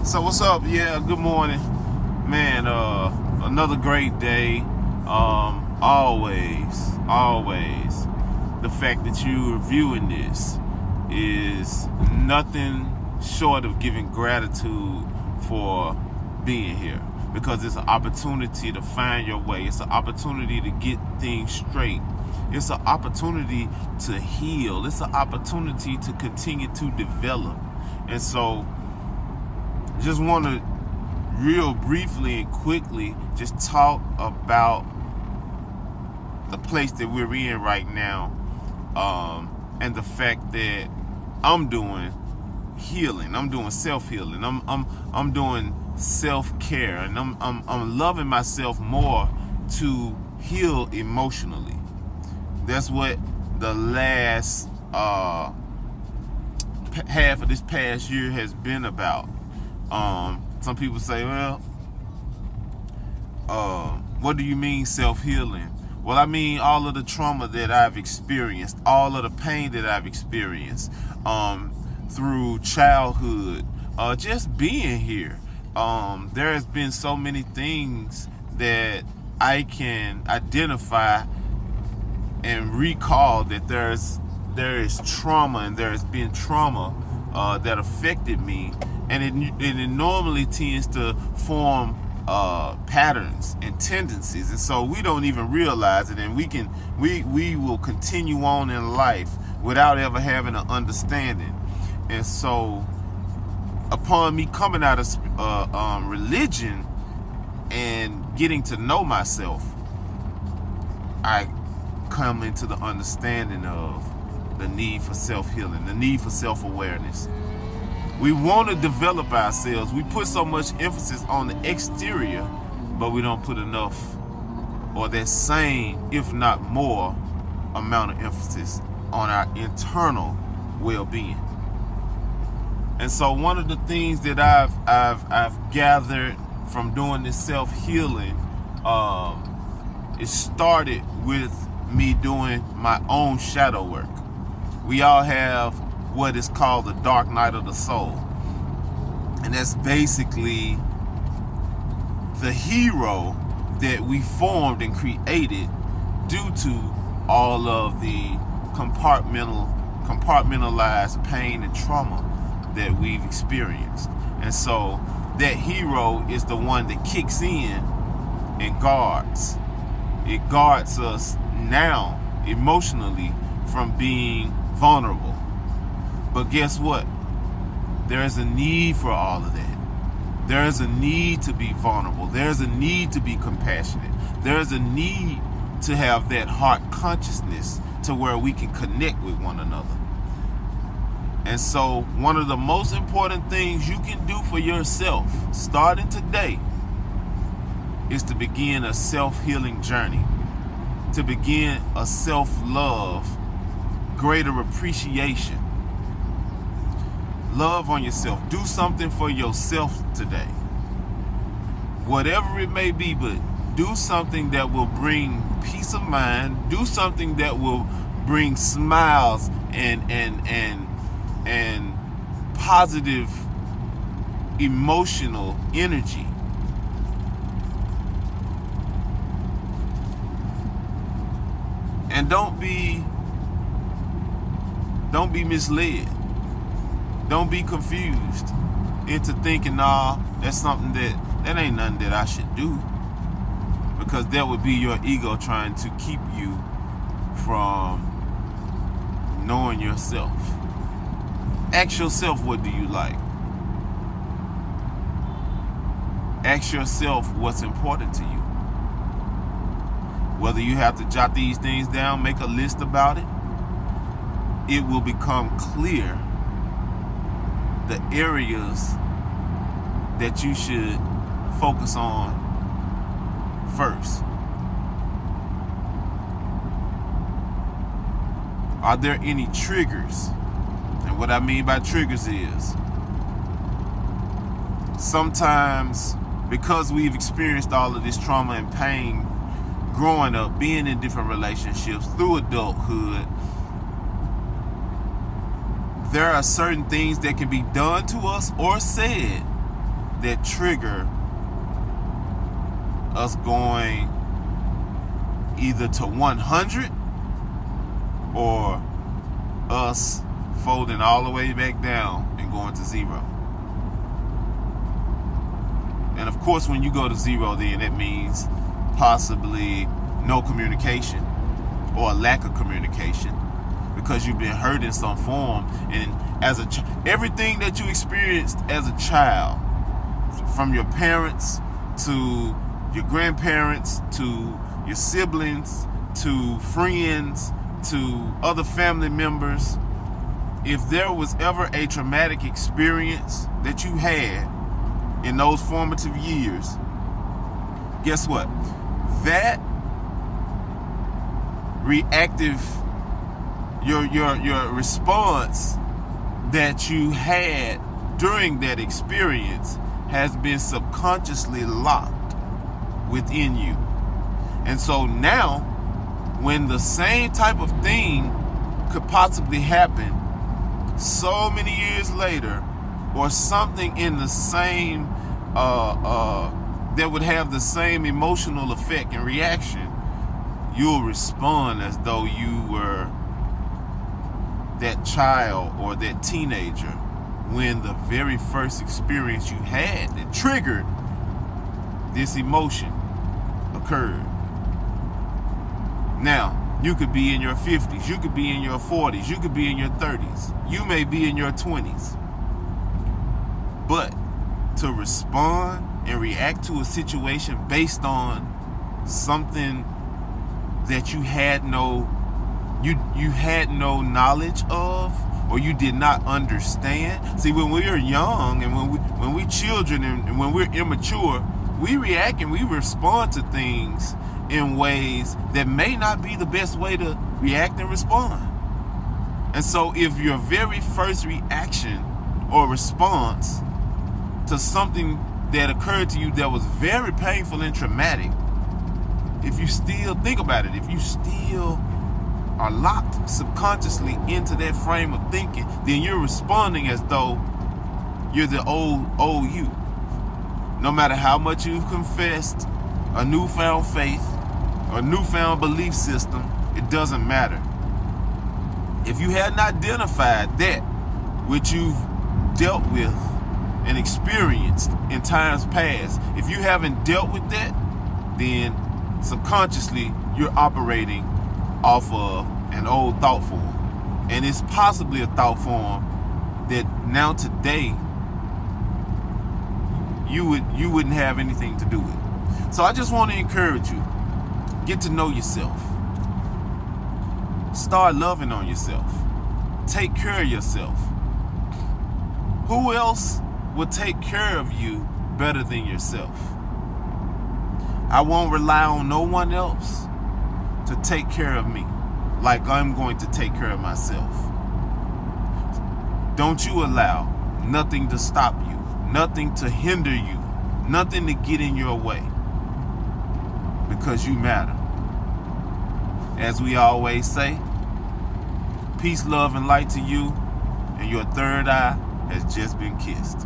So what's up? Yeah, good morning, man. Another great day. Always, the fact that you are viewing this is nothing short of giving gratitude for being here, because it's an opportunity to find your way. It's an opportunity to get things straight. It's an opportunity to heal. It's an opportunity to continue to develop. And so just want to real briefly and quickly just talk about the place that we're in right now, and the fact that I'm doing healing. I'm doing self-healing. I'm doing self-care, and I'm loving myself more to heal emotionally. That's what the last half of this past year has been about. Some people say, well, what do you mean self-healing? Well, I mean all of the trauma that I've experienced, all of the pain that I've experienced through childhood, just being here. There has been so many things that I can identify and recall that there is trauma, and there has been trauma that affected me. And it normally tends to form patterns and tendencies, and so we don't even realize it, and we will continue on in life without ever having an understanding. And so, upon me coming out of religion and getting to know myself, I come into the understanding of the need for self-healing, the need for self-awareness. We want to develop ourselves. We put so much emphasis on the exterior, but we don't put enough, or that same, if not more, amount of emphasis on our internal well-being. And so one of the things that I've gathered from doing this self-healing, it started with me doing my own shadow work. We all have what is called the dark night of the soul, and that's basically the hero that we formed and created due to all of the compartmentalized pain and trauma that we've experienced. And so that hero is the one that kicks in and guards. It guards us now emotionally from being vulnerable. But guess what? There is a need for all of that. There is a need to be vulnerable. There is a need to be compassionate. There is a need to have that heart consciousness to where we can connect with one another. And so one of the most important things you can do for yourself, starting today, is to begin a self-healing journey, to begin a self-love, greater appreciation. Love on yourself. Do something for yourself today. Whatever it may be, but do something that will bring peace of mind. Do something that will bring smiles and positive emotional energy. And don't be misled. Don't be confused into thinking, nah, that's something that ain't nothing that I should do. Because that would be your ego trying to keep you from knowing yourself. Ask yourself, what do you like? Ask yourself what's important to you. Whether you have to jot these things down, make a list about it, it will become clear the areas that you should focus on first. Are there any triggers? And what I mean by triggers is, sometimes because we've experienced all of this trauma and pain growing up, being in different relationships through adulthood, there are certain things that can be done to us or said that trigger us going either to 100 or us folding all the way back down and going to 0. And of course, when you go to 0, then it means possibly no communication or a lack of communication, because you've been hurt in some form. And as everything that you experienced as a child, from your parents to your grandparents to your siblings to friends to other family members, if there was ever a traumatic experience that you had in those formative years, guess what? That reactive, your response that you had during that experience has been subconsciously locked within you. And so now, when the same type of thing could possibly happen so many years later, or something in the same that would have the same emotional effect and reaction, you'll respond as though you were that child or that teenager when the very first experience you had that triggered this emotion occurred. Now, you could be in your 50s, you could be in your 40s, you could be in your 30s, you may be in your 20s. But to respond and react to a situation based on something that you had no knowledge of, or you did not understand. See, when we are young and when we're children and when we're immature, we react and we respond to things in ways that may not be the best way to react and respond. And so if your very first reaction or response to something that occurred to you that was very painful and traumatic, if you still think about it, if you still are locked subconsciously into that frame of thinking, then you're responding as though you're the old you. No matter how much you've confessed a newfound faith, a newfound belief system, it doesn't matter. If you hadn't identified that which you've dealt with and experienced in times past, if you haven't dealt with that, then subconsciously you're operating off of an old thought form. And it's possibly a thought form that now today you wouldn't have anything to do with. So I just want to encourage you, get to know yourself. Start loving on yourself. Take care of yourself. Who else will take care of you better than yourself? I won't rely on no one else to take care of me like I'm going to take care of myself. Don't you allow nothing to stop you, nothing to hinder you, nothing to get in your way, because you matter. As we always say, peace, love, and light to you, and your third eye has just been kissed.